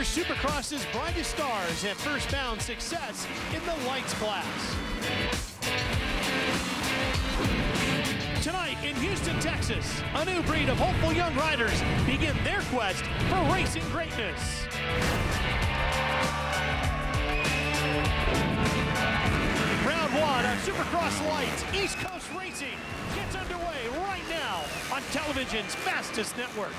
Supercross's brightest stars have first-bound success in the lights class. Tonight in Houston, Texas, a new breed of hopeful young riders begin their quest for racing greatness. Round one of Supercross Lites East Coast Racing gets underway right now on television's fastest network.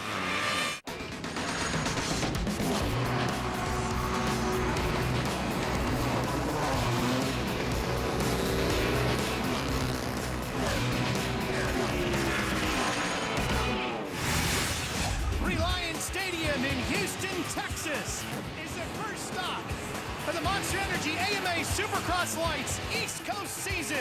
Reliant Stadium in Houston, Texas is the first stop for the Monster Energy AMA Supercross Lites East Coast season.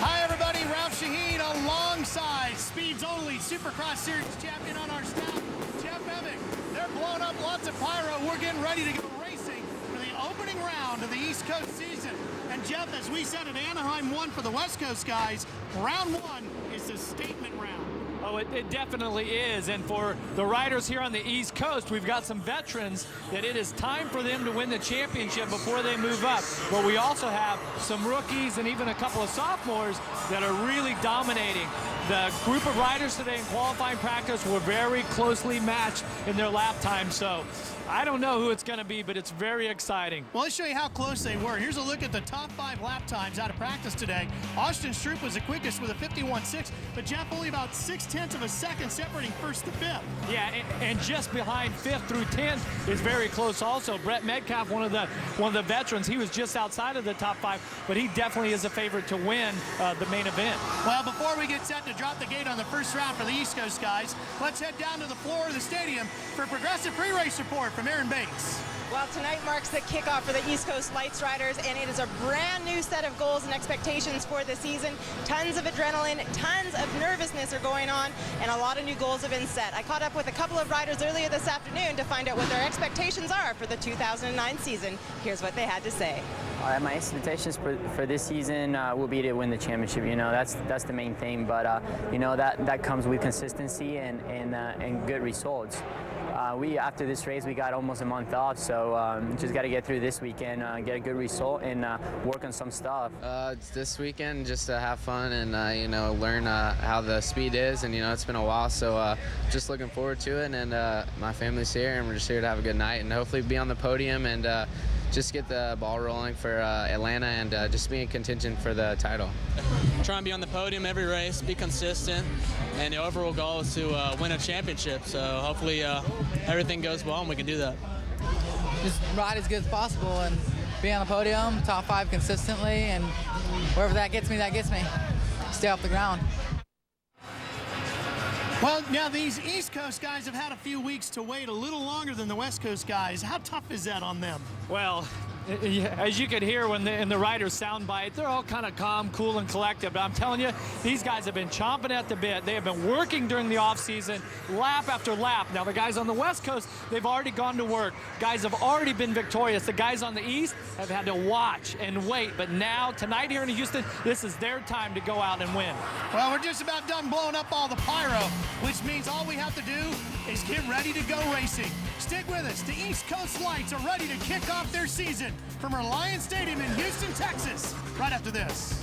Hi everybody, Ralph Shaheen alongside Speed's only Supercross Series champion on our staff, Jeff Emick. They're blowing up lots of pyro. We're getting ready to go racing for the opening round of the East Coast season. And Jeff, as we said at Anaheim 1 for the West Coast guys, round one is the statement round. Oh, it definitely is. And for the riders here on the East Coast, we've got some veterans that it is time for them to win the championship before they move up. But we also have some rookies and even a couple of sophomores that are really dominating. The group of riders today in qualifying practice were very closely matched in their lap time. So I don't know who it's going to be, but it's very exciting. Well, let's show you how close they were. Here's a look at the top 5 lap times out of practice today. Austin Stroupe was the quickest with a 51.6, but Jeff only about 0.6 of a second separating first to fifth. Yeah, and just behind 5th through 10th is very close also. Brett Metcalfe, one of the veterans, he was just outside of the top 5, but he definitely is a favorite to win the main event. Well, before we get set to drop the gate on the first round for the East Coast guys, let's head down to the floor of the stadium for a progressive pre-race report from Aaron Banks. Well, tonight marks the kickoff for the East Coast Lites riders, and it is a brand new set of goals and expectations for the season. Tons of adrenaline, tons of nervousness are going on, and a lot of new goals have been set. I caught up with a couple of riders earlier this afternoon to find out what their expectations are for the 2009 season. Here's what they had to say. My expectations for this season will be to win the championship. You know, that's the main thing. But you know, that comes with consistency and good results. After this race, we got almost a month off, so just got to get through this weekend, get a good result, and work on some stuff. This weekend, just to have fun and you know, learn how the speed is, and you know, it's been a while, so just looking forward to it. And my family's here, and we're just here to have a good night, and hopefully be on the podium and just get the ball rolling for Atlanta and just be in contention for the title. Try and be on the podium every race, be consistent, and the overall goal is to win a championship. So hopefully everything goes well and we can do that. Just ride as good as possible and be on the podium, top 5 consistently, and wherever that gets me, that gets me. Stay off the ground. Well, now these East Coast guys have had a few weeks to wait, a little longer than the West Coast guys. How tough is that on them? Well, as you could hear in the riders' soundbite, they're all kind of calm, cool, and collected. But I'm telling you, these guys have been chomping at the bit. They have been working during the offseason, lap after lap. Now, the guys on the West Coast, they've already gone to work. Guys have already been victorious. The guys on the East have had to watch and wait. But now, tonight here in Houston, this is their time to go out and win. Well, we're just about done blowing up all the pyro, which means all we have to do is get ready to go racing. Stick with us. The East Coast Lites are ready to kick off their season from Reliant Stadium in Houston, Texas, right after this.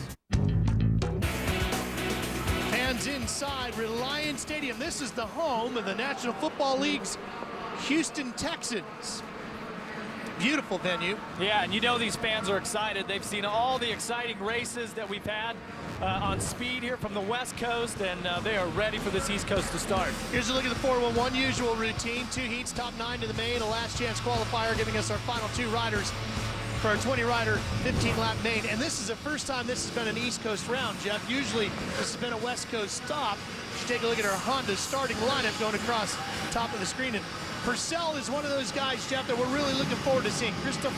Fans inside Reliant Stadium. This is the home of the National Football League's Houston Texans. Beautiful venue. Yeah, and you know these fans are excited. They've seen all the exciting races that we've had on speed here from the West Coast, and they are ready for this East Coast to start. Here's a look at the 4-1-1 usual routine. 2 heats, top 9 to the main, a last chance qualifier, giving us our final 2 riders for our 20-rider 15-lap main. And this is the first time this has been an East Coast round, Jeff. Usually this has been a West Coast stop. You should take a look at our Honda starting lineup going across the top of the screen. And Pourcel is one of those guys, Jeff, that we're really looking forward to seeing. Christophe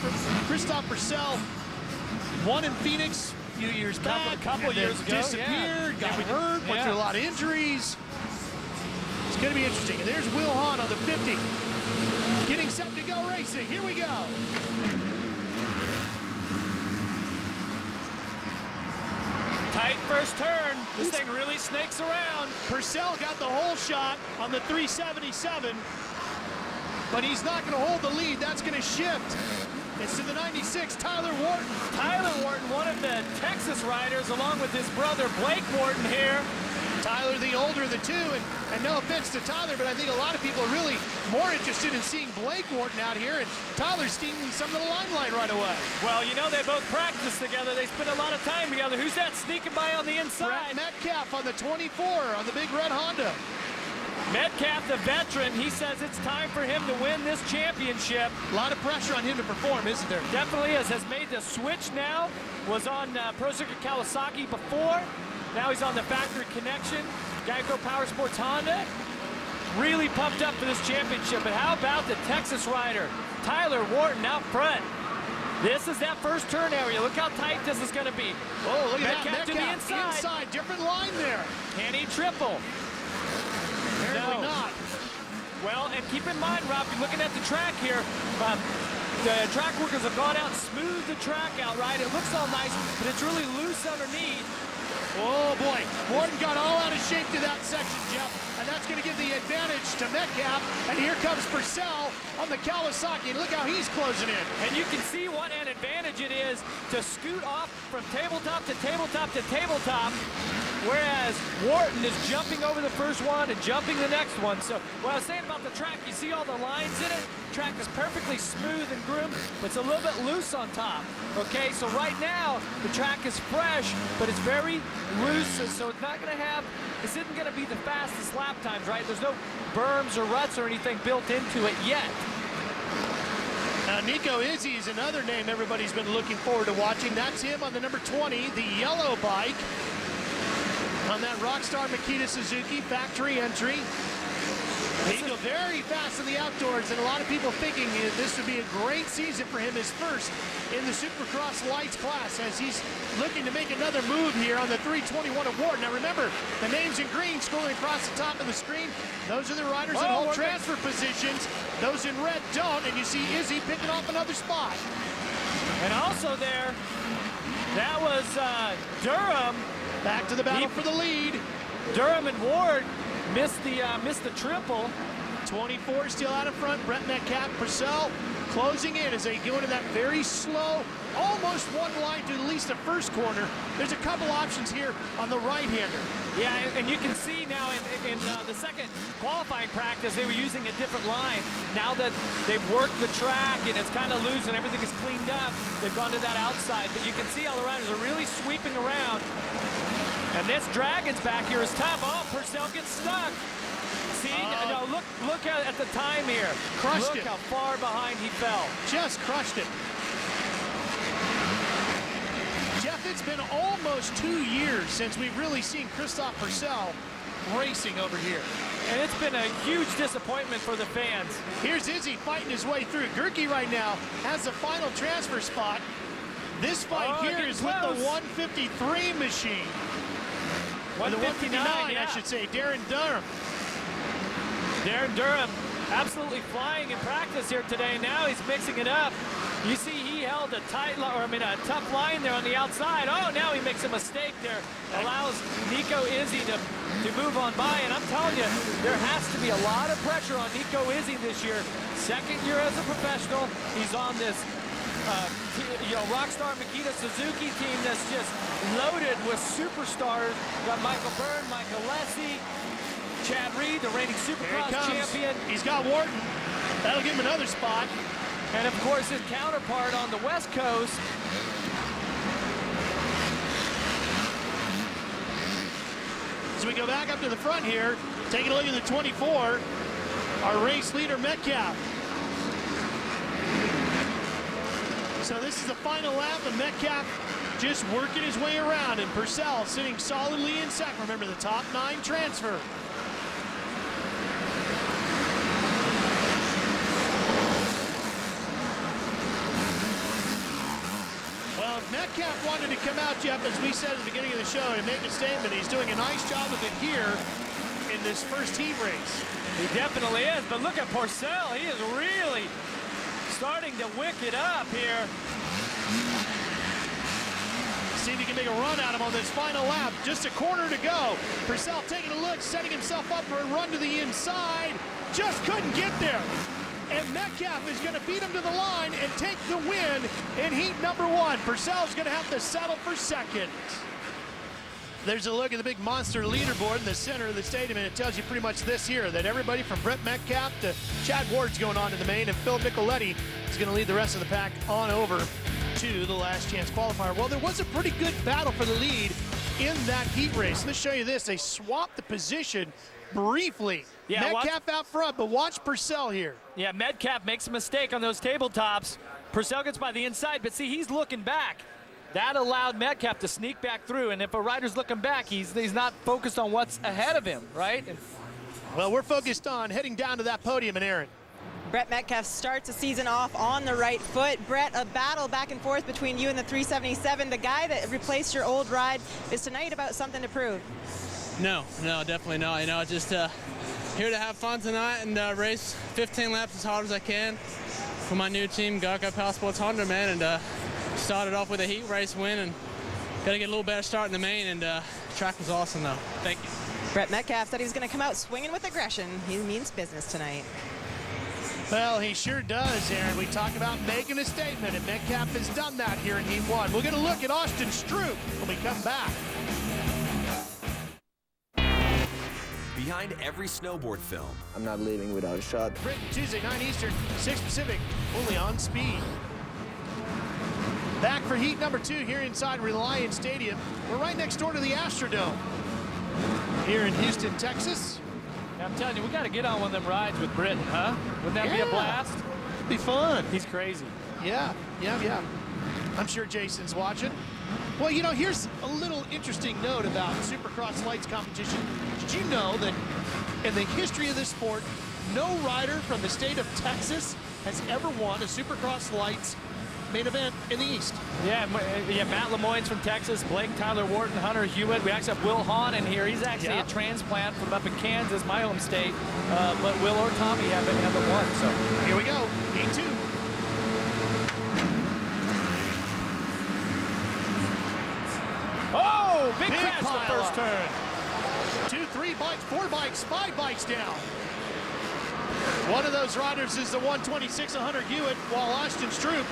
Pourcel won in Phoenix a few years back. A couple years ago. Disappeared, got hurt, went through a lot of injuries. It's going to be interesting. And there's Wil Hahn on the 50. Getting set to go racing. Here we go. Tight first turn. This thing really snakes around. Pourcel got the whole shot on the 377. but he's not going to hold the lead. That's going to shift. It's to the 96, Tyler Wharton. Tyler Wharton, one of the Texas riders, along with his brother Blake Wharton here. Tyler, the older of the two, and no offense to Tyler, but I think a lot of people are really more interested in seeing Blake Wharton out here, and Tyler's stealing some of the limelight right away. Well, you know, they both practice together. They spend a lot of time together. Who's that sneaking by on the inside? Metcalfe on the 24 on the big red Honda. Metcalfe, the veteran, he says it's time for him to win this championship. A lot of pressure on him to perform, isn't there? Definitely is. Has made the switch now. Was on Pro Circuit Kawasaki before. Now he's on the factory connection. Geico Power Sports Honda. Really pumped up for this championship. But how about the Texas rider, Tyler Wharton out front? This is that first turn area. Look how tight this is going to be. Oh, look at Metcalfe that. to the inside. Different line there. Can he triple? Apparently not. Well, and keep in mind, Rob, you're looking at the track here. The track workers have gone out and smoothed the track out, right? It looks all nice, but it's really loose underneath. Oh, boy. Wharton got all out of shape to that section, Jeff, and that's going to give the advantage to Metcalfe. And here comes Pourcel on the Kawasaki. Look how he's closing in. And you can see what an advantage it is to scoot off from tabletop to tabletop to tabletop, whereas Wharton is jumping over the first one and jumping the next one. So what I was saying about the track, you see all the lines in it? The track is perfectly smooth and groomed, but it's a little bit loose on top. Okay, so right now, the track is fresh, but it's very loose, so it's not going to have, this isn't going to be the fastest lap times, right? There's no berms or ruts or anything built into it yet. Now, Nico Izzi is another name everybody's been looking forward to watching. That's him on the number 20, the yellow bike. On that Rockstar Makita Suzuki factory entry. He's very fast in the outdoors, and a lot of people thinking this would be a great season for him, his first in the Supercross Lites class, as he's looking to make another move here on the 321 of Wharton. Now remember, the names in green scrolling across the top of the screen, those are the riders that hold transfer positions. Those in red don't, and you see Izzi picking off another spot. And also there, that was Durham. Back to the battle for the lead. Durham and Ward missed the triple. 24 still out in front. Brett Metcalfe, Pourcel closing in as they go into that very slow, almost one line to at least the first corner. There's a couple options here on the right-hander. Yeah, and you can see now in the second qualifying practice, they were using a different line. Now that they've worked the track and it's kind of loose and everything is cleaned up, they've gone to that outside. But you can see how the riders are really sweeping around. And this Dragon's back here is tough. Oh, Pourcel gets stuck. See, no, look at the time here. Crushed it. Look how it. far behind he fell. Just crushed it. Jeff, it's been almost 2 years since we've really seen Christophe Pourcel racing over here. And it's been a huge disappointment for the fans. Here's Izzi fighting his way through. Gerke right now has the final transfer spot. This fight here is with the 153 machine. 159, I should say, Darren Durham. Darren Durham absolutely flying in practice here today. Now he's mixing it up. You see he held a a tough line there on the outside. Oh, now he makes a mistake there. Allows Nico Izzi to move on by. And I'm telling you, there has to be a lot of pressure on Nico Izzi this year. Second year as a professional. He's on this Rockstar Makita Suzuki team that's just loaded with superstars. Got Michael Byrne, Michael Lessie, Chad Reed, the reigning Supercross champion. He's got Wharton. That'll give him another spot. And of course his counterpart on the West Coast. So we go back up to the front here, taking a look at the 24, our race leader Metcalfe. So this is the final lap, and Metcalfe just working his way around, and Pourcel sitting solidly in second. Remember, the top 9 transfer. Well, if Metcalfe wanted to come out, Jeff, as we said at the beginning of the show, and make a statement, he's doing a nice job of it here in this first heat race. He definitely is, but look at Pourcel. He is really starting to wick it up here. See if he can make a run at him on this final lap. Just a corner to go. Pourcel taking a look, setting himself up for a run to the inside. Just couldn't get there. and Metcalfe is going to beat him to the line and take the win in heat number 1. Pourcel's going to have to settle for second. There's a look at the big monster leaderboard in the center of the stadium, and it tells you pretty much this here, that everybody from Brett Metcalfe to Chad Ward's going on in the main, and Phil Nicoletti is going to lead the rest of the pack on over to the last chance qualifier. Well, there was a pretty good battle for the lead in that heat race. Let's show you this. They swapped the position briefly. Yeah, Metcalfe out front, but watch Pourcel here. Yeah, Metcalfe makes a mistake on those tabletops. Pourcel gets by the inside, but see, he's looking back. That allowed Metcalfe to sneak back through, and if a rider's looking back, he's not focused on what's ahead of him, right? Well, we're focused on heading down to that podium, and Aaron. Brett Metcalfe starts the season off on the right foot. Brett, a battle back and forth between you and the 377. The guy that replaced your old ride, is tonight about something to prove? No, definitely not. You know, just here to have fun tonight and race 15 laps as hard as I can for my new team, Garca Power Sports Honda, man, and started off with a heat race win and got to get a little better start in the main, and track was awesome though. Thank you. Brett Metcalfe said he was going to come out swinging with aggression. He means business tonight. Well, he sure does, Aaron. We talk about making a statement, and Metcalfe has done that here in Heat 1. We're going to look at Austin Stroupe when we come back. Behind every snowboard film. I'm not leaving without a shot. Britain, Tuesday, 9 Eastern, 6 Pacific, only on Speed. Back for heat number 2 here inside Reliant Stadium. We're right next door to the Astrodome here in Houston, Texas. I'm telling you, we got to get on one of them rides with Britain, huh? Wouldn't that be a blast? Be fun. He's crazy. Yeah. I'm sure Jason's watching. Well, you know, here's a little interesting note about Supercross Lites competition. Did you know that in the history of this sport, no rider from the state of Texas has ever won a Supercross Lites main event in the East? Yeah, Matt Lemoyne's from Texas, Blake, Tyler Wharton, Hunter Hewitt. We actually have Wil Hahn in here. He's actually a transplant from up in Kansas, my home state. But Will or Tommy haven't won. So here we go, heat 2. Oh, big crash the first turn. 2, 3 bikes, 4 bikes, 5 bikes down. One of those riders is the 126 Hunter Hewitt, while Austin Stroupe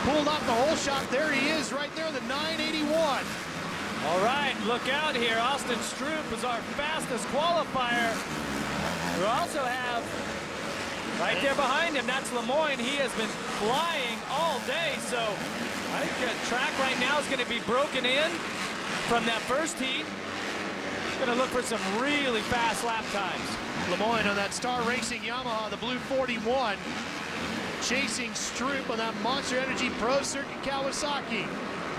pulled off the whole shot. There he is, right there, the 981. All right, look out here. Austin Stroupe is our fastest qualifier. We also have right there behind him, that's Lemoyne. He has been flying all day, so I think the track right now is going to be broken in from that first heat. Going to look for some really fast lap times. Lemoyne on that Star Racing Yamaha, the blue 41, chasing Stroupe on that Monster Energy Pro Circuit Kawasaki.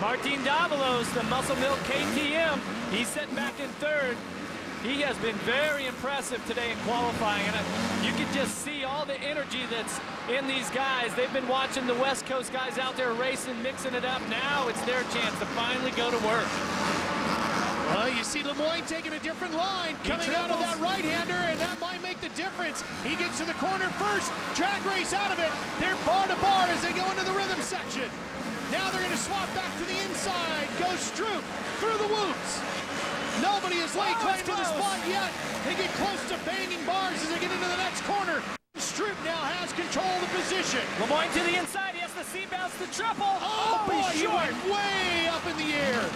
Martin Davalos, the Muscle Milk KTM, he's sitting back in third. He has been very impressive today in qualifying, and you can just see all the energy that's in these guys. They've been watching the West Coast guys out there racing, mixing it up. Now it's their chance to finally go to work. Well, you see Lemoyne taking a different line, coming out of that right-hander, and that might make the difference. He gets to the corner first, drag race out of it. They're bar to bar as they go into the rhythm section. Now they're going to swap back to the inside. Goes Stroupe through the whoops. Nobody has laid claim to the spot yet. They get close to banging bars as they get into the next corner. Stroupe now has control of the position. Lemoyne to the inside. He has to C-bounce the triple. Oh boy, he went way up in the air.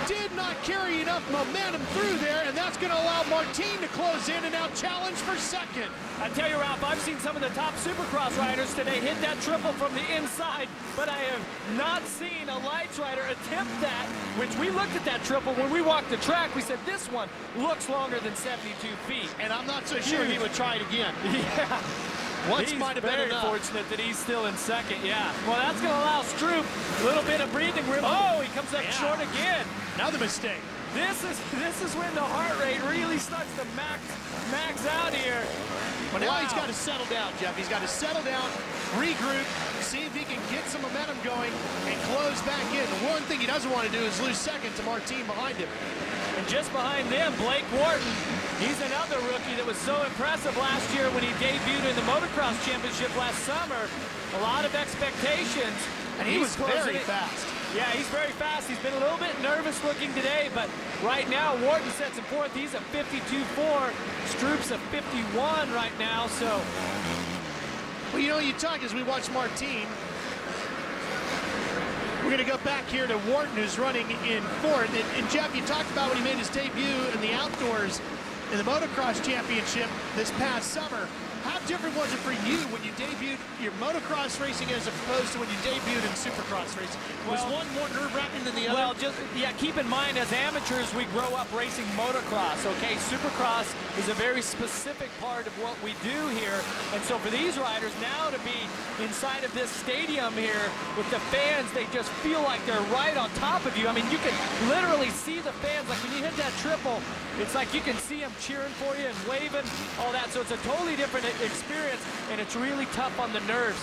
Did not carry enough momentum through there, and that's going to allow Martin to close in and now challenge for second. I tell you, Ralph, I've seen some of the top Supercross riders today hit that triple from the inside, but I have not seen a Lites rider attempt that, which we looked at that triple when we walked the track. We said, this one looks longer than 72 feet. And I'm not so sure he would try it again. Yeah. Once might have been enough. Fortunate that he's still in second, yeah. Well, that's going to allow Stroupe a little bit of breathing room. Oh, he comes up short again. Another mistake. This is when the heart rate really starts to max out here. Well, now he's got to settle down, Jeff. He's got to settle down, regroup, see if he can get some momentum going and close back in. The one thing he doesn't want to do is lose second to Martin behind him. And just behind them, Blake Wharton. He's another rookie that was so impressive last year when he debuted in the Motocross Championship last summer. A lot of expectations. And he was very fast. Yeah, he's very fast. He's been a little bit nervous looking today, but right now Wharton sets him fourth. He's a 52.4. Stroupe's a 51 right now, so Well, you know, you talk as we watch Martine. We're going to go back here to Wharton, who's running in fourth. And Jeff, you talked about when he made his debut in the outdoors in the motocross championship this past summer. How different was it for you when you debuted your motocross racing as opposed to when you debuted in Supercross racing? Was one more nerve-wracking than the other? Well, keep in mind, as amateurs, we grow up racing motocross, okay? Supercross is a very specific part of what we do here. And so for these riders now to be inside of this stadium here with the fans, they just feel like they're right on top of you. I mean, you can literally see the fans. Like when you hit that triple, it's like you can see them cheering for you and waving, all that. So it's a totally different experience, and it's really tough on the nerves.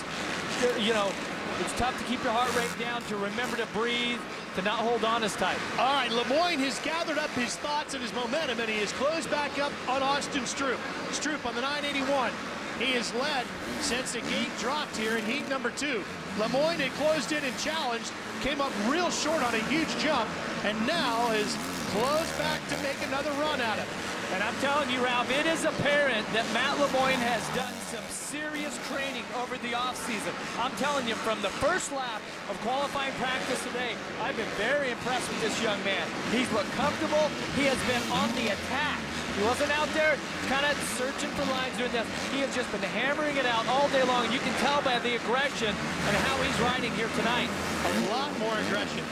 You know, it's tough to keep your heart rate down, to remember to breathe, to not hold on as tight. All right, Lemoyne has gathered up his thoughts and his momentum, and he has closed back up on Austin Stroupe. Stroupe on the 981. He has led since the gate dropped here in heat number 2. Lemoyne had closed in and challenged, came up real short on a huge jump, and now is closed back to make another run at it. And I'm telling you, Ralph, it is apparent that Matt Lemoyne has done some serious training over the offseason. I'm telling you, from the first lap of qualifying practice today, I've been very impressed with this young man. He's looked comfortable. He has been on the attack. He wasn't out there kind of searching for lines doing this. He has just been hammering it out all day long. And you can tell by the aggression and how he's riding here tonight. A lot more aggression.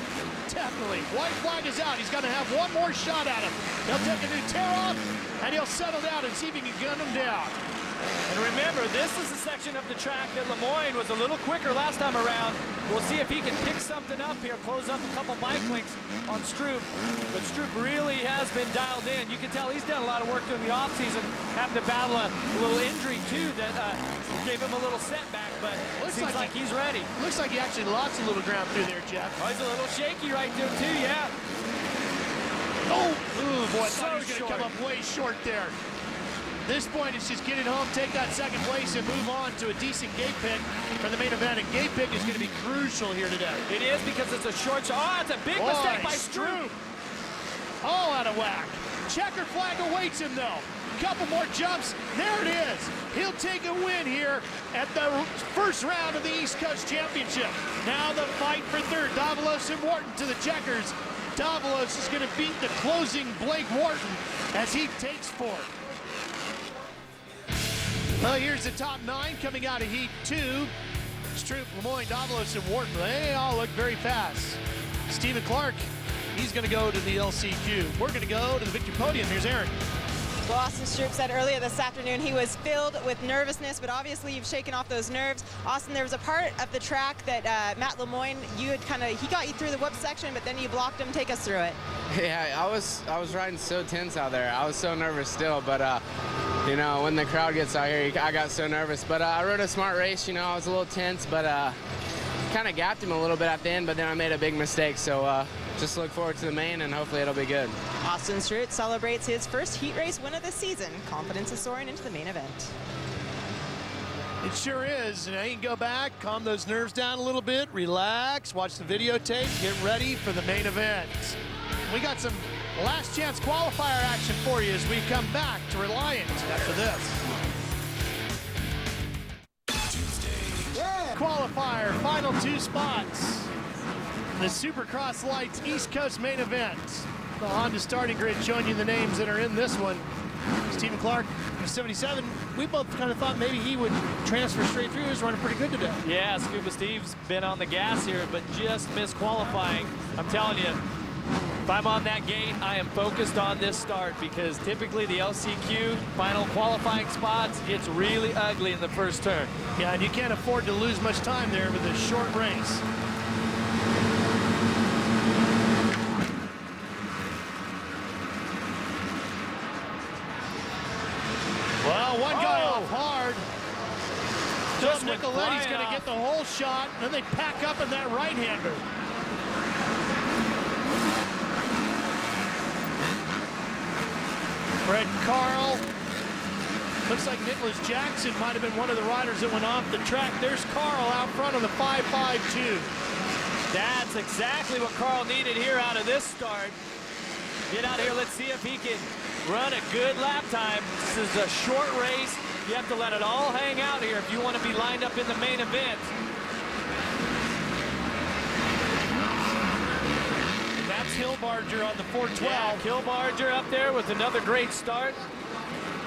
Definitely. White flag is out. He's going to have one more shot at him. He'll take a new tear off, and he'll settle down and see if he can gun him down. And remember, this is a section of the track that Lemoyne was a little quicker last time around. We'll see if he can pick something up here, close up a couple bike links on Stroupe. But Stroupe really has been dialed in. You can tell he's done a lot of work during the offseason, having to battle a little injury, too, that gave him a little setback, but it seems like he's ready. Looks like he actually lost a little ground through there, Jeff. Oh, he's a little shaky right there, too, yeah. Oh, ooh, boy, I thought he was going to come up way short there. This point is just get it home, take that second place, and move on to a decent gate pick for the main event. And gate pick is going to be crucial here today. It is, because it's a short shot. Oh, it's a big mistake by Stroupe. All out of whack. Checker flag awaits him, though. Couple more jumps. There it is. He'll take a win here at the first round of the East Coast Championship. Now the fight for third. Davalos and Wharton to the checkers. Davalos is going to beat the closing Blake Wharton as he takes fourth. Well, here's the top 9 coming out of heat 2. Stroupe, Lemoyne, Davalos, and Wharton. They all look very fast. Stephen Clark, he's going to go to the LCQ. We're going to go to the victory podium. Here's Aaron. Well, Austin Stroupe said earlier this afternoon he was filled with nervousness, but obviously you've shaken off those nerves. Austin, there was a part of the track that Matt Lemoyne, he got you through the whoop section, but then you blocked him. Take us through it. Yeah, I was riding so tense out there. I was so nervous still, but you know, when the crowd gets out here, I got so nervous. But I rode a smart race. You know, I was a little tense, but kind of gapped him a little bit at the end, but then I made a big mistake. So just look forward to the main, and hopefully it'll be good. Austin Stroupe celebrates his first heat race win of the season. Confidence is soaring into the main event. It sure is. Now you can go back, calm those nerves down a little bit, relax, watch the videotape, get ready for the main event. We got some last chance qualifier action for you as we come back to Reliant after this. Qualifier, final 2 spots. The Supercross Lites East Coast main event. The Honda starting grid showing you the names that are in this one. Stephen Clark, 77. We both kind of thought maybe he would transfer straight through. He was running pretty good today. Yeah, Scuba Steve's been on the gas here, but just missed qualifying. I'm telling you, if I'm on that gate, I am focused on this start, because typically the LCQ final qualifying spots, it's really ugly in the first turn. Yeah, and you can't afford to lose much time there with a short race. Well, one guy off hard. Just Nicoletti's going to get the whole shot, and then they pack up in that right-hander. Fred Carl. Looks like Nicholas Jackson might have been one of the riders that went off the track. There's Carl out front on the 5.52. That's exactly what Carl needed here out of this start. Get out here, let's see if he can run a good lap time. This is a short race. You have to let it all hang out here if you want to be lined up in the main event. And that's Hillbarger on the 412. Yeah, Hillbarger up there with another great start.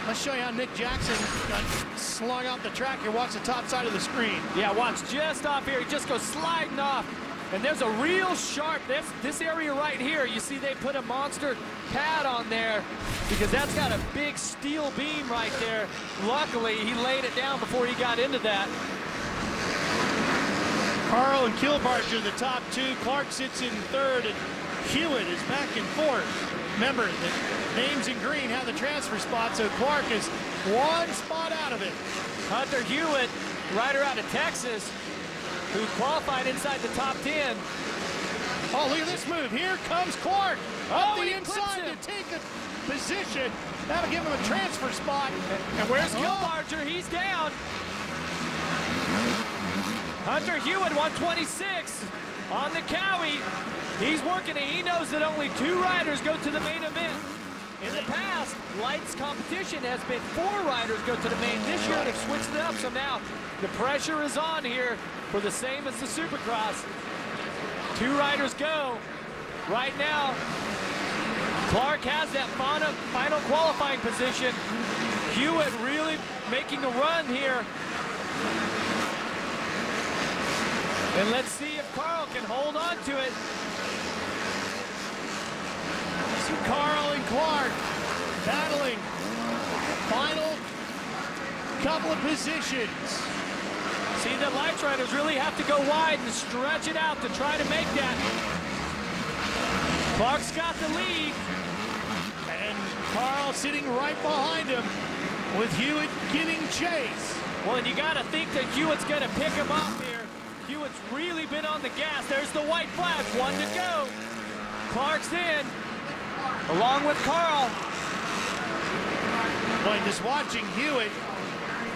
Let's show you how Nick Jackson got slung out the track here. Watch the top side of the screen. Yeah, watch just off here. He just goes sliding off. And there's a real sharp, this area right here, you see they put a monster pad on there because that's got a big steel beam right there. Luckily, he laid it down before he got into that. Carl and Hillbarger, the top two. Clark sits in third, and Hewitt is back in fourth. Remember, the names in green have the transfer spot, so Clark is one spot out of it. Hunter Hewitt, rider out of Texas, who qualified inside the top 10. Oh, look at this move. Here comes Clark up the he inside clips him. to take a position. That'll give him a transfer spot. And where's Hillbarger? He's down. Hunter Hewitt, 126 on the Cowie. He's working it. He knows that only 2 riders go to the main event. In the past, Lites competition has been 4 riders go to the main. This year, they've switched it up, so now the pressure is on here for the same as the Supercross. 2 riders go. Right now, Clark has that final qualifying position. Hewitt really making a run here. And let's see if Carl can hold on to it. So Carl and Clark battling final couple of positions. See, the Lites riders really have to go wide and stretch it out to try to make that. Clark's got the lead. And Carl sitting right behind him with Hewitt giving chase. Well, and you got to think that Hewitt's going to pick him up here. Hewitt's really been on the gas. There's the white flag, 1 to go. Clark's in, along with Carl. Boy, just watching Hewitt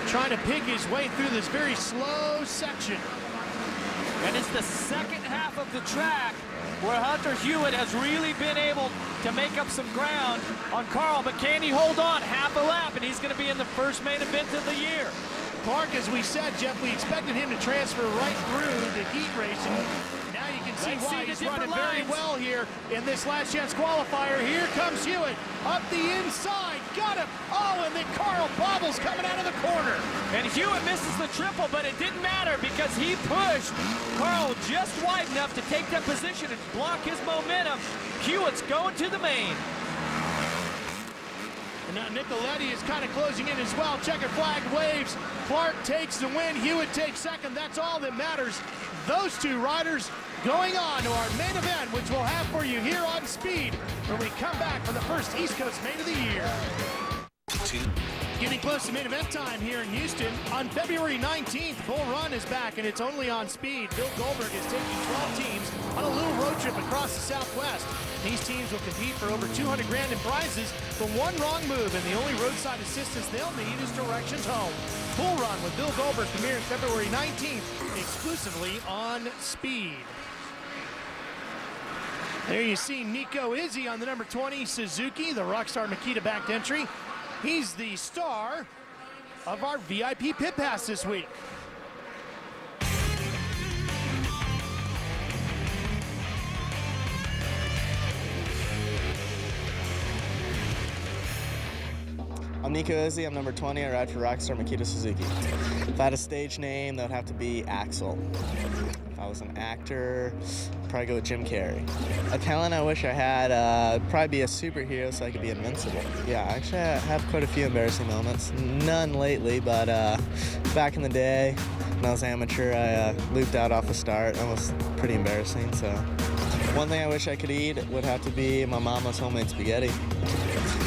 trying to pick his way through this very slow section. And it's the second half of the track where Hunter Hewitt has really been able to make up some ground on Carl. But can he hold on half a lap? And he's going to be in the first main event of the year. Clark, as we said, Jeff, we expected him to transfer right through the heat race. And now you can see why he's running very well here in this last chance qualifier. Here comes Hewitt up the inside. Got him. Oh, and then Carl bobbles coming out of the corner. And Hewitt misses the triple, but it didn't matter because he pushed Carl just wide enough to take that position and block his momentum. Hewitt's going to the main. And now Nicoletti is kind of closing in as well. Checker flag waves. Clark takes the win. Hewitt takes second. That's all that matters. Those 2 riders going on to our main event, which we'll have for you here on Speed when we come back for the first East Coast main of the year. Getting close to main event time here in Houston. On February 19th, Bull Run is back, and it's only on Speed. Bill Goldberg is taking 12 teams on a little road trip across the Southwest. These teams will compete for over 200 grand in prizes for one wrong move, and the only roadside assistance they'll need is directions home. Bull Run with Bill Goldberg premieres February 19th exclusively on Speed. There you see Nico Izzi on the number 20 Suzuki, the Rockstar Makita backed entry. He's the star of our VIP Pit Pass this week. I'm Nico Izzi, I'm number 20, I ride for Rockstar Makita Suzuki. If I had a stage name, that would have to be Axel. If I was an actor, I'd probably go with Jim Carrey. A talent I wish I had, probably be a superhero so I could be invincible. Yeah, actually I have quite a few embarrassing moments. None lately, but back in the day, when I was amateur, I looped out off the start. That was pretty embarrassing, so. One thing I wish I could eat would have to be my mama's homemade spaghetti.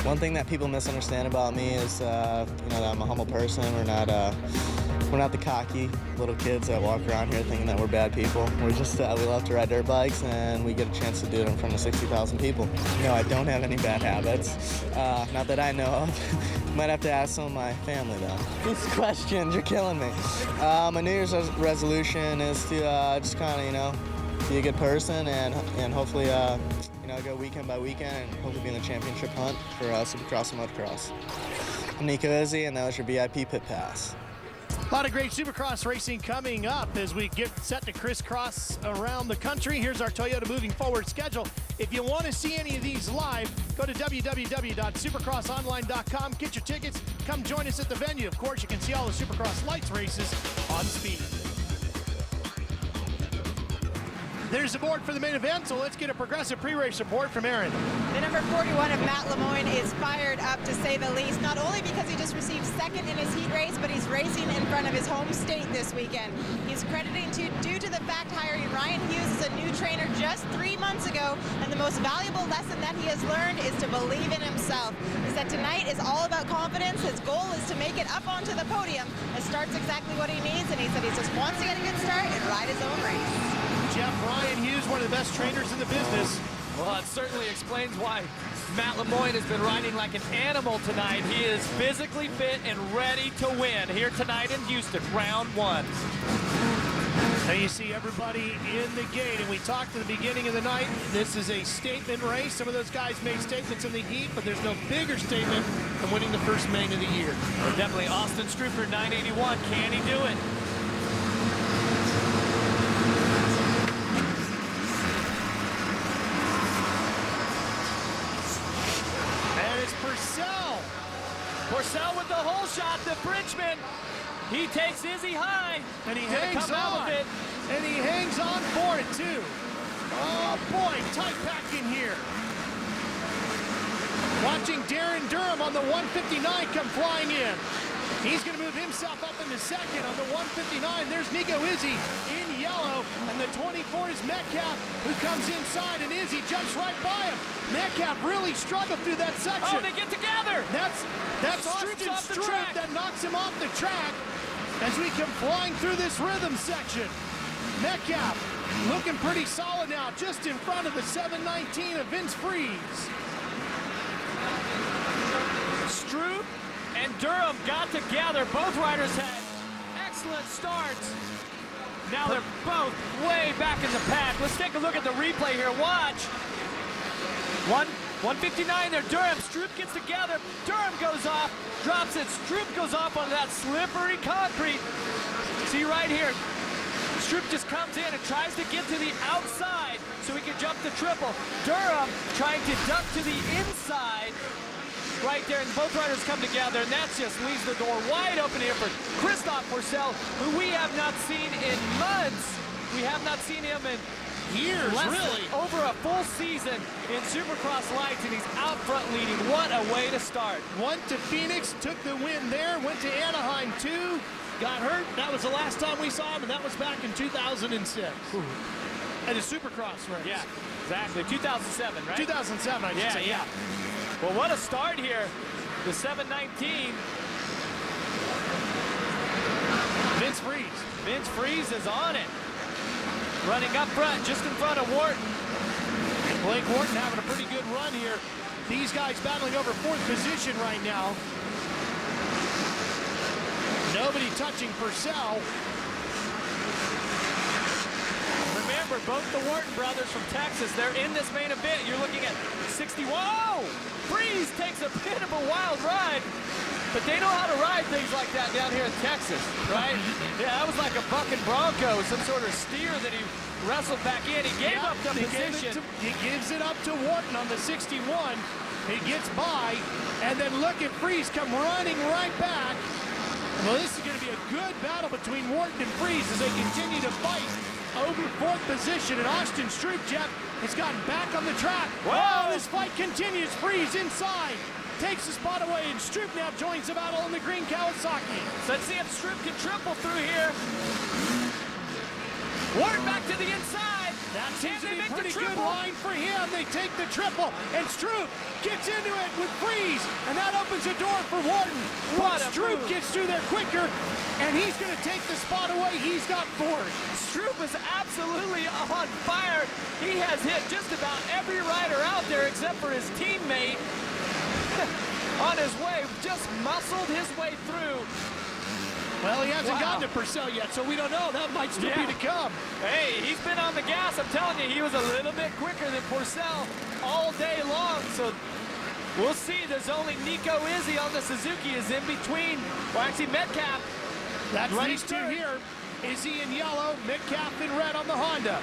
One thing that people misunderstand about me is, that I'm a humble person. We're not the cocky little kids that walk around here thinking that we're bad people. We're just, we love to ride dirt bikes, and we get a chance to do it in front of 60,000 people. No, I don't have any bad habits. Not that I know of. Might have to ask some of my family, though. These questions, you're killing me. My New Year's resolution is to just kind of, be a good person and hopefully, go weekend by weekend and hopefully be in the championship hunt for Supercross and Motocross. I'm Nico Izzi, and that was your VIP pit pass. A lot of great Supercross racing coming up as we get set to crisscross around the country. Here's our Toyota moving forward schedule. If you want to see any of these live, go to www.supercrossonline.com, get your tickets, come join us at the venue. Of course, you can see all the Supercross Lites races on Speed. There's the board for the main event, so let's get a progressive pre-race report from Aaron. The number 41 of Matt Lemoyne is fired up, to say the least, not only because he just received second in his heat race, but he's racing in front of his home state this weekend. He's crediting due to the fact hiring Ryan Hughes as a new trainer just 3 months ago, and the most valuable lesson that he has learned is to believe in himself. He said tonight is all about confidence. His goal is to make it up onto the podium. The start's exactly what he needs, and he said he just wants to get a good start and ride his own race. Jeff, Ryan Hughes, one of the best trainers in the business. Well, it certainly explains why Matt Lemoyne has been riding like an animal tonight. He is physically fit and ready to win here tonight in Houston, round 1. Now you see everybody in the gate, and we talked at the beginning of the night, this is a statement race. Some of those guys made statements in the heat, but there's no bigger statement than winning the first main of the year. Well, definitely Austin Stroupe, 981. Can he do it? Pourcel with the hole shot, the Frenchman. He takes Izzi high. And he hangs on. And he hangs on for it, too. Oh, boy, tight pack in here. Watching Darren Durham on the 159 come flying in. He's going to move himself up into second on the 159. There's Nico Izzi in yellow, and the 24 is Metcalfe, who comes inside, and Izzi jumps right by him. Metcalfe really struggled through that section. Oh, they get together. That's Austin Stroupe that knocks him off the track as we come flying through this rhythm section. Metcalfe looking pretty solid now, just in front of the 719 of Vince Freeze. Stroupe and Durham got together. Both riders had excellent starts. Now they're both way back in the pack. Let's take a look at the replay here. Watch. 159 there. Durham. Stroupe gets together. Durham goes off, drops it. Stroupe goes off on that slippery concrete. See right here. Stroupe just comes in and tries to get to the outside so he can jump the triple. Durham trying to duck to the inside. Right there, and both riders come together, and that just leaves the door wide open here for Christophe Pourcel, who we have not seen in months. We have not seen him in years, really. Over a full season in Supercross Lites, and he's out front leading. What a way to start. Went to Phoenix, took the win there, went to Anaheim too, got hurt. That was the last time we saw him, and that was back in 2006. At a Supercross race. Yeah, exactly. 2007, right? 2007, I should say. Yeah. Well, what a start here. The 719. Vince Freeze. Vince Freeze is on it. Running up front, just in front of Wharton. Blake Wharton having a pretty good run here. These guys battling over 4th position right now. Nobody touching Pourcel. Remember, both the Wharton brothers from Texas, they're in this main event. You're looking at 60. Whoa! Freeze takes a bit of a wild ride, but they know how to ride things like that down here in Texas, right? Yeah, that was like a bucking bronco, some sort of steer that he wrestled back in. He gave up the position. He gives it up to Wharton on the 61. He gets by, and then look at Freeze come running right back. Well, this is going to be a good battle between Wharton and Freeze as they continue to fight over 4th position. And Austin Stroupe, Jeff, has gotten back on the track. Whoa! This fight continues. Freeze inside, takes the spot away, and Stroupe now joins the battle in the green Kawasaki. So let's see if Stroupe can triple through here. Wharton back to the inside. That seems to be a pretty good line for him. They take the triple, and Stroupe gets into it with Freeze, and that opens the door for Wharton. But Stroupe gets through there quicker, and he's going to take the spot away. He's got 4th. Stroupe is absolutely on fire. He has hit just about every rider out there except for his teammate. On his way, just muscled his way through. Well, he hasn't gotten to Pourcel yet, so we don't know. That might still be to come. Hey, he's been on the gas. I'm telling you, he was a little bit quicker than Pourcel all day long. So We'll see. There's only Nico Izzi on the Suzuki is in between. Well, actually, Metcalfe. That's Right these two third. here. Izzi in yellow, Metcalfe in red on the Honda.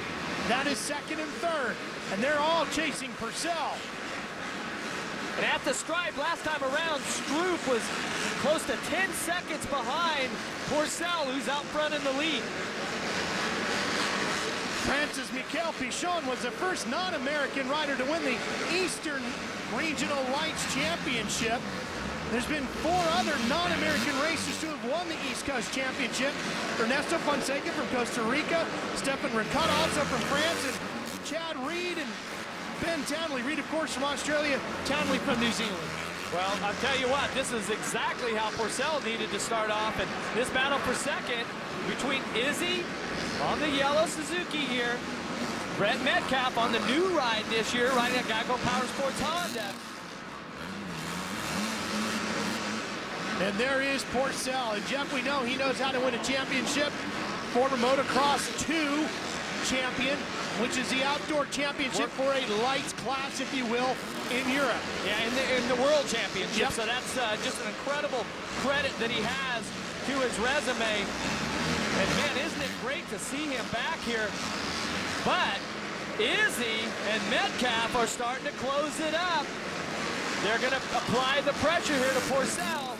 That is second and third. And they're all chasing Pourcel. And at the stripe last time around, Stroupe was close to 10 seconds behind Pourcel, who's out front in the lead. Francis Metcalfe was the first non-American rider to win the Eastern Regional Lights Championship. There's been 4 other non-American racers who have won the East Coast Championship. Ernesto Fonseca from Costa Rica, Stefan Ricotta also from France, and Chad Reed and Ben Townley. Reed, of course, from Australia, Townley from New Zealand. Well, I'll tell you what, this is exactly how Pourcel needed to start off. And this battle for second between Izzi on the yellow Suzuki here, Brett Metcalfe on the new ride this year, riding a Geico Power Sports Honda. And there is Pourcel. And Jeff, we know he knows how to win a championship. Former Motocross 2 champion, which is the outdoor championship for a lights class, if you will, in Europe. Yeah, in the World Championship. Yep. So that's just an incredible credit that he has to his resume. And man, isn't it great to see him back here? But Izzi and Metcalfe are starting to close it up. They're going to apply the pressure here to Pourcel.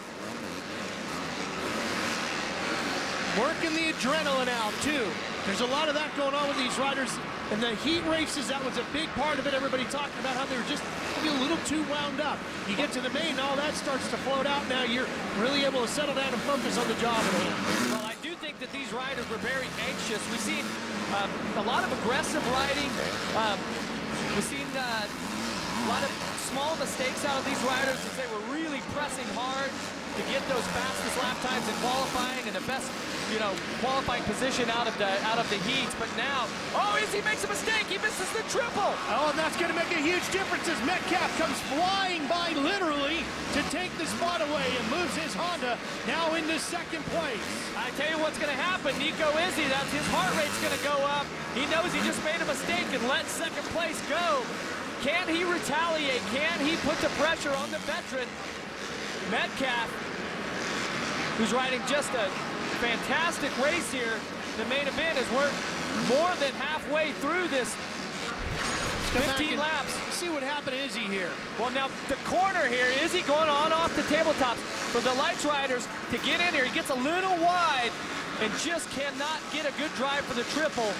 Working the adrenaline out, too. There's a lot of that going on with these riders. In the heat races, that was a big part of it. Everybody talking about how they were just maybe a little too wound up. You get to the main, all that starts to float out. Now you're really able to settle down and focus on the job at hand. Well, I do think that these riders were very anxious. We've seen a lot of aggressive riding. We've seen a lot of small mistakes out of these riders as they were really pressing hard to get those fastest lap times in qualifying and the best, qualifying position out of the heats. But now, Izzi makes a mistake. He misses the triple. Oh, and that's going to make a huge difference as Metcalfe comes flying by literally to take the spot away and moves his Honda now into second place. I tell you what's going to happen. Nico Izzi, that's his heart rate's going to go up. He knows he just made a mistake and let second place go. Can he retaliate? Can he put the pressure on the veteran Metcalfe, who's riding just a fantastic race here? The main event is we're more than halfway through this 15 laps. See what happened to Izzi here. Well, now the corner here, Izzi going on off the tabletops for the Lights riders to get in here. He gets a little wide and just cannot get a good drive for the triple.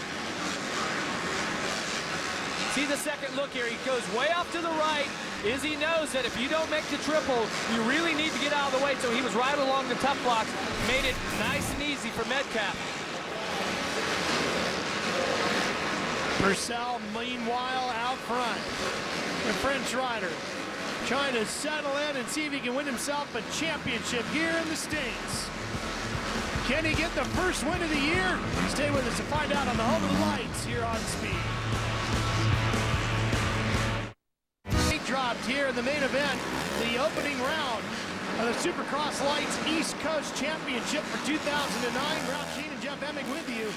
See the second look here. He goes way off to the right. Izzi knows that if you don't make the triple, you really need to get out of the way. So he was right along the tough blocks, made it nice and easy for Metcalfe. Pourcel, meanwhile, out front. The French rider trying to settle in and see if he can win himself a championship here in the States. Can he get the first win of the year? Stay with us to find out on the home of the lights here on Speed. Dropped here in the main event, the opening round of the Supercross Lites East Coast Championship for 2009. Ralph Sheen and Jeff Emming with you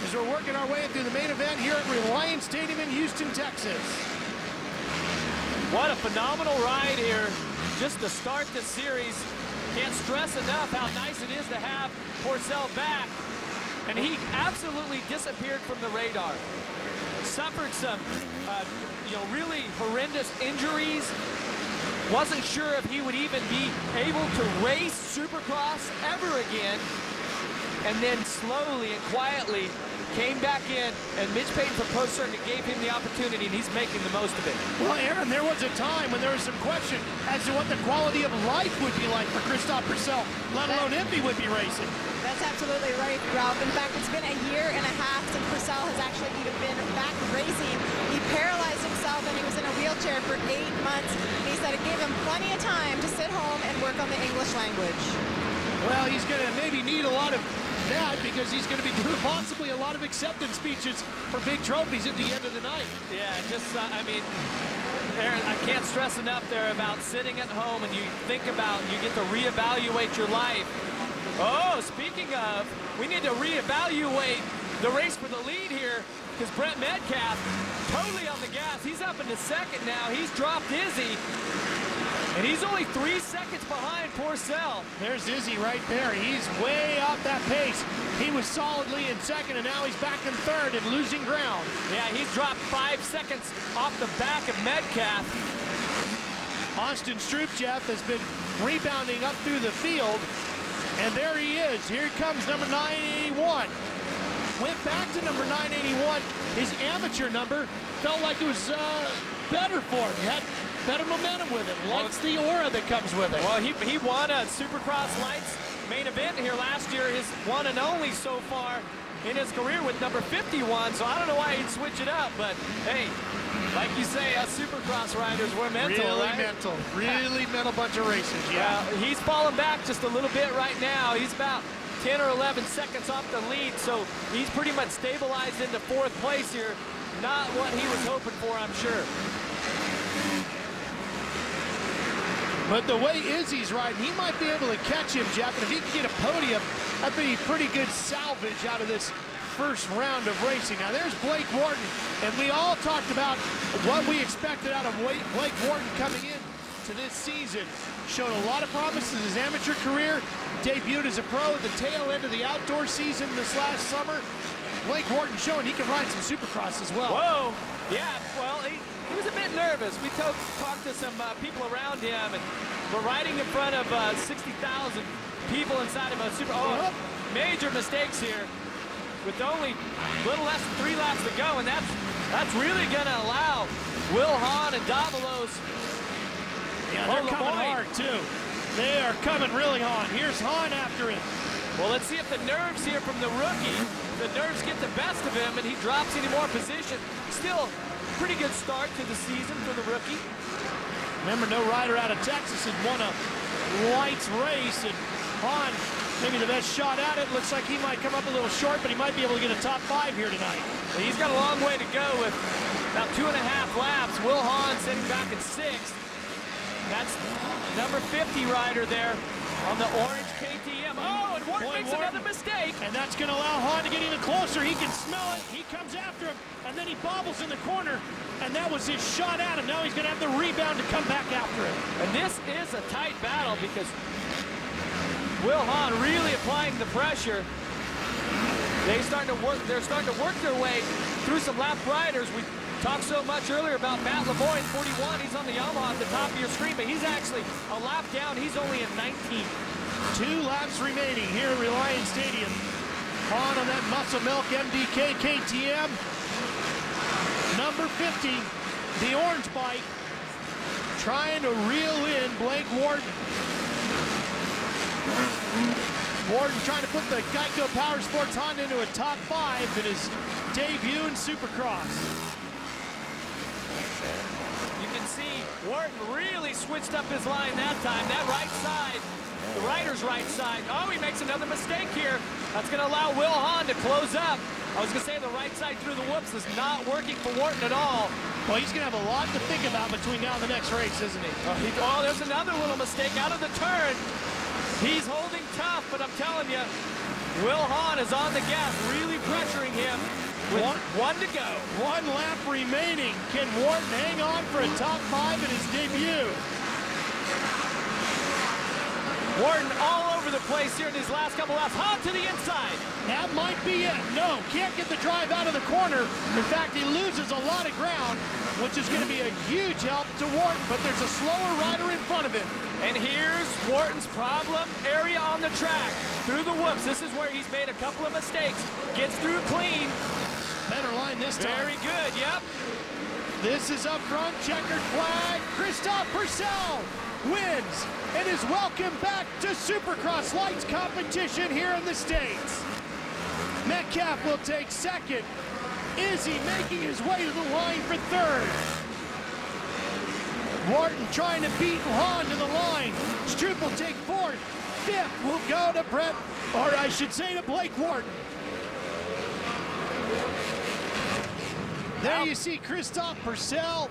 as we're working our way through the main event here at Reliant Stadium in Houston, Texas. What a phenomenal ride here just to start the series. Can't stress enough how nice it is to have Pourcel back. And he absolutely disappeared from the radar. Suffered some really horrendous injuries. Wasn't sure if he would even be able to race Supercross ever again. And then slowly and quietly came back in, and Mitch Payton from Post Circuit gave him the opportunity, and he's making the most of it. Well, Aaron, there was a time when there was some question as to what the quality of life would be like for Christophe Pourcel, let alone if he would be racing. That's absolutely right, Ralph. In fact, it's been a year and a half since Pourcel has actually even been back racing. He paralyzed himself and he was in a wheelchair for 8 months. And he said it gave him plenty of time to sit home and work on the English language. Well, he's going to maybe need a lot of that because he's going to be doing possibly a lot of acceptance speeches for big trophies at the end of the night. Yeah, just, Aaron, I can't stress enough there about sitting at home and you think about, you get to reevaluate your life. Oh, speaking of, we need to reevaluate the race for the lead here because Brett Metcalfe totally on the gas. He's up into second now. He's dropped Izzi. And he's only 3 seconds behind Pourcel. There's Izzi right there. He's way off that pace. He was solidly in second, and now he's back in third and losing ground. Yeah, he's dropped 5 seconds off the back of Metcalfe. Austin Stroupe, Jeff, has been rebounding up through the field, and there he is. Here comes number 981. Went back to number 981. His amateur number felt like it was better for him. He had better momentum with it. Likes the aura that comes with it. Well, he won a Supercross Lites main event here last year, his one and only so far in his career with number 51, so I don't know why he'd switch it up, but hey, like you say, us Supercross riders, we're mental, really right? mental. Really mental bunch of races, yeah. He's falling back just a little bit right now. He's about 10 or 11 seconds off the lead, so he's pretty much stabilized into 4th place here. Not what he was hoping for, I'm sure. But the way Izzi's riding, he might be able to catch him, Jeff. And if he can get a podium, that'd be pretty good salvage out of this first round of racing. Now there's Blake Wharton, and we all talked about what we expected out of Blake Wharton coming in to this season. Showed a lot of promise in his amateur career, debuted as a pro at the tail end of the outdoor season this last summer. Blake Wharton showing he can ride some Supercross as well. Whoa, yeah, well, he was a bit nervous. We talked to some people around him, and we're riding in front of 60,000 people inside of a major mistakes here with only a little less than 3 laps to go, and that's really going to allow Wil Hahn and Davalos. Yeah, they're coming hard, too. They are coming really on. Here's Hahn after him. Well, let's see if the nerves here from the rookie, the nerves get the best of him, and he drops any more position. Still, pretty good start to the season for the rookie. Remember, no rider out of Texas has won a Lites race, and Hahn, maybe the best shot at it. Looks like he might come up a little short, but he might be able to get a top 5 here tonight. Well, he's got a long way to go with about 2.5 laps. Wil Hahn sitting back in 6th. That's number 50 rider there on the orange KTM. Oh, and Wharton makes another mistake. And that's going to allow Hahn to get even closer. He can smell it. He comes after him, and then he bobbles in the corner, and that was his shot at him. Now he's going to have the rebound to come back after him. And this is a tight battle because Wil Hahn really applying the pressure. They're starting to work their way through some lap riders. We talked so much earlier about Matt Lemoyne, 41. He's on the Yamaha at the top of your screen, but he's actually a lap down. He's only in 19th. 2 laps remaining here at Reliant Stadium. Hahn on that Muscle Milk MDK KTM. Number 50, the orange bike, trying to reel in Blake Wharton. Wharton trying to put the Geico Power Sports Honda into a top 5 in his debut in Supercross. You can see Wharton really switched up his line that time. That right side, the rider's right side. Oh, he makes another mistake here. That's going to allow Wil Hahn to close up. I was going to say the right side through the whoops is not working for Wharton at all. Well, he's going to have a lot to think about between now and the next race, isn't he? Oh, there's another little mistake out of the turn. He's holding tough, but I'm telling you, Wil Hahn is on the gas, really pressuring him with one to go. 1 lap remaining. Can Wharton hang on for a top 5 in his debut? Wharton all over the place here in these last couple laps. Hahn to the inside. That might be it. No, can't get the drive out of the corner. In fact, he loses a lot of ground, which is going to be a huge help to Wharton, but there's a slower rider in front of him. And here's Wharton's problem area on the track. Through the whoops. This is where he's made a couple of mistakes. Gets through clean. Better line this time. Very good, yep. This is up front, checkered flag. Christophe Pourcel wins and is welcome back to Supercross Lites competition here in the States. Metcalfe will take 2nd. Izzi making his way to the line for 3rd. Wharton trying to beat Hahn to the line. Stroupe will take 4th. 5th will go to to Blake Wharton. There you see Christophe Pourcel.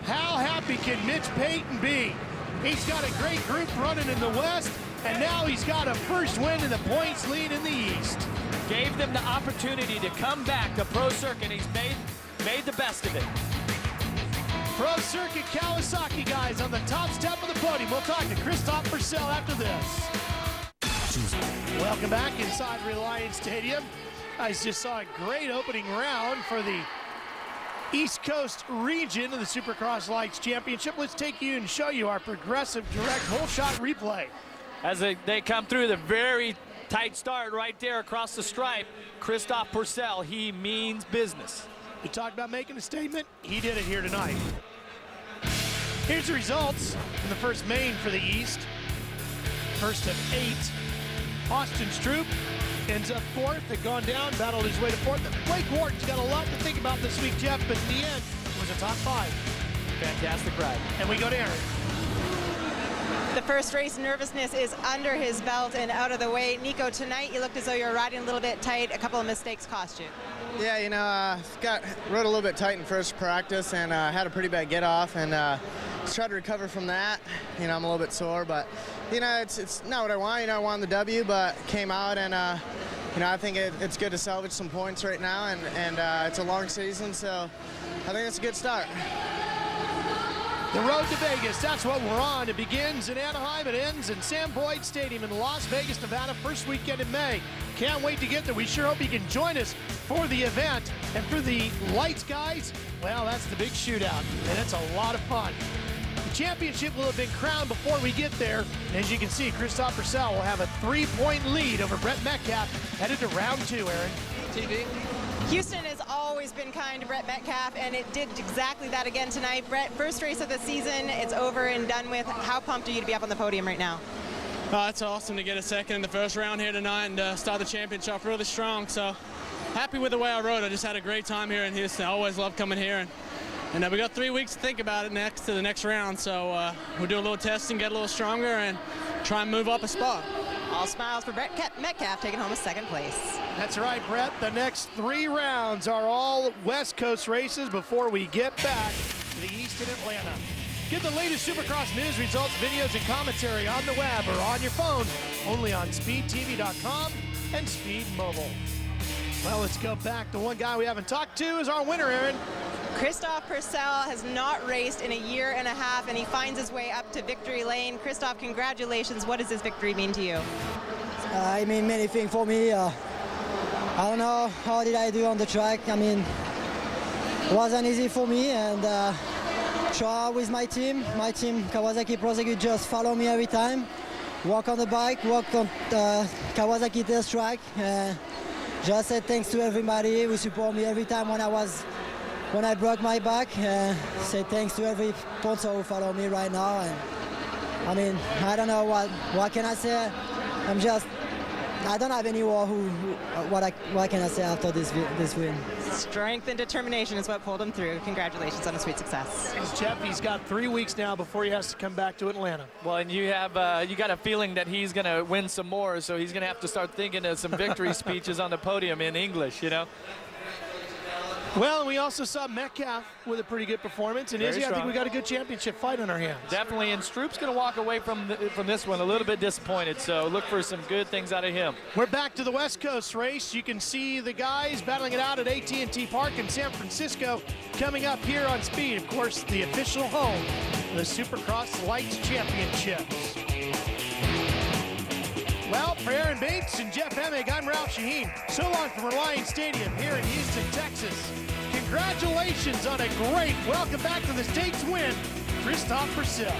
How happy can Mitch Payton be? He's got a great group running in the West, and now he's got a first win in the points lead in the East. Gave them the opportunity to come back to pro circuit. He's made the best of it. Pro Circuit Kawasaki guys on the top step of the podium. We'll talk to Christophe Pourcel after this. Welcome back inside Reliant Stadium. Guys just saw a great opening round for the East Coast region of the Supercross Lites Championship. Let's take you and show you our progressive direct whole shot replay. As they come through the very tight start right there across the stripe, Christophe Pourcel, he means business. You talked about making a statement, he did it here tonight. Here's the results in the first main for the East. First of 8, Austin Stroupe ends up 4th, had gone down, battled his way to 4th. Blake Wharton's got a lot to think about this week, Jeff, but in the end, it was a top 5. Fantastic ride. And we go to Aaron. The first race nervousness is under his belt and out of the way. Nico, tonight you looked as though you were riding a little bit tight. A couple of mistakes cost you. Yeah, you know, rode a little bit tight in first practice and had a pretty bad get off, and just tried to recover from that. You know, I'm a little bit sore, but you know, it's not what I want. You know, I wanted the W, but came out, and you know, I think it's good to salvage some points right now, and it's a long season, so I think it's a good start. The road to Vegas, that's what we're on. It begins in Anaheim, it ends in Sam Boyd Stadium in Las Vegas, Nevada, first weekend in May. Can't wait to get there. We sure hope you can join us for the event. And for the Lights guys, well, that's the big shootout, and it's a lot of fun. The championship will have been crowned before we get there. And as you can see, Christophe Pourcel will have a 3-point lead over Brett Metcalfe, headed to round 2, Aaron. TV. Houston has always been kind to Brett Metcalfe, and it did exactly that again tonight. Brett, first race of the season, it's over and done with. How pumped are you to be up on the podium right now? It's awesome to get a second in the first round here tonight and start the championship off really strong. So happy with the way I rode. I just had a great time here in Houston. I always love coming here. And we got 3 weeks to think about it next to the next round. So we'll do a little testing, get a little stronger, and try and move up a spot. All smiles for Brett Metcalfe, taking home a 2nd place. That's right, Brett. The next 3 rounds are all West Coast races before we get back to the East in Atlanta. Get the latest Supercross news, results, videos, and commentary on the web or on your phone, only on speedtv.com and Speed Mobile. Well, let's go back to one guy we haven't talked to is our winner, Aaron. Christophe Pourcel has not raced in a year and a half, and he finds his way up to victory lane. Christophe, congratulations. What does this victory mean to you? It means many things for me. I don't know how did I do on the track. I mean, it wasn't easy for me, and try with my team. My team, Kawasaki Pro Circuit, just follow me every time. Walk on the bike, walk on Kawasaki test track. Just said thanks to everybody who support me every time when I broke my back. Say thanks to every sponsor who follow me right now. And I mean, I don't know what can I say. I don't have any word. What can I say after this win? Strength and determination is what pulled him through. Congratulations on a sweet success. Jeff, he's got 3 weeks now before he has to come back to Atlanta. Well, and you got a feeling that he's going to win some more, so he's going to have to start thinking of some victory speeches on the podium in English, you know. Well, and we also saw Metcalfe with a pretty good performance, and Izzi, I think we got a good championship fight on our hands. Definitely, and Stroupe's going to walk away from this one a little bit disappointed, so look for some good things out of him. We're back to the West Coast race. You can see the guys battling it out at AT&T Park in San Francisco coming up here on Speed. Of course, the official home of the Supercross Lites Championships. Well, for Aaron Bates and Jeff Emig, I'm Ralph Shaheen. So long from Reliant Stadium here in Houston, Texas. Congratulations on a great welcome back to the States win, Christophe Pourcel.